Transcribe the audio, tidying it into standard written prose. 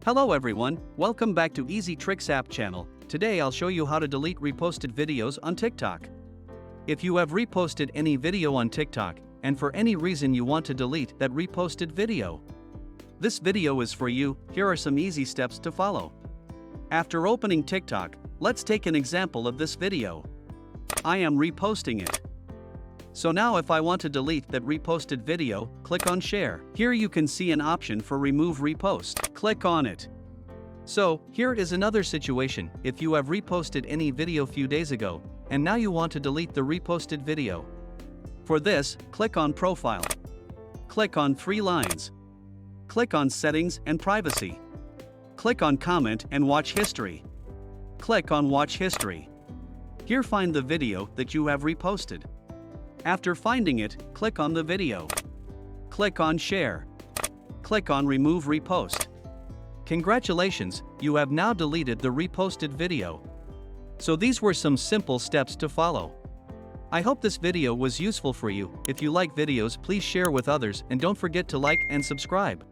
Hello everyone, welcome back to Easy Tricks app channel. Today I'll show you how to delete reposted videos on TikTok. If you have reposted any video on TikTok, and for any reason you want to delete that reposted video, this video is for you. Here are some easy steps to follow. After opening TikTok, let's take an example of this video. I am reposting it. So now if I want to delete that reposted video, click on Share. Here you can see an option for Remove Repost. Click on it. So, here is another situation. If you have reposted any video few days ago, and now you want to delete the reposted video. For this, click on Profile. Click on 3 lines. Click on Settings and Privacy. Click on Comment and Watch History. Click on Watch History. Here find the video that you have reposted. After finding it, click on the video. Click on Share. Click on Remove Repost. Congratulations, you have now deleted the reposted video. So these were some simple steps to follow. I hope this video was useful for you. If you like videos, please share with others and don't forget to like and subscribe.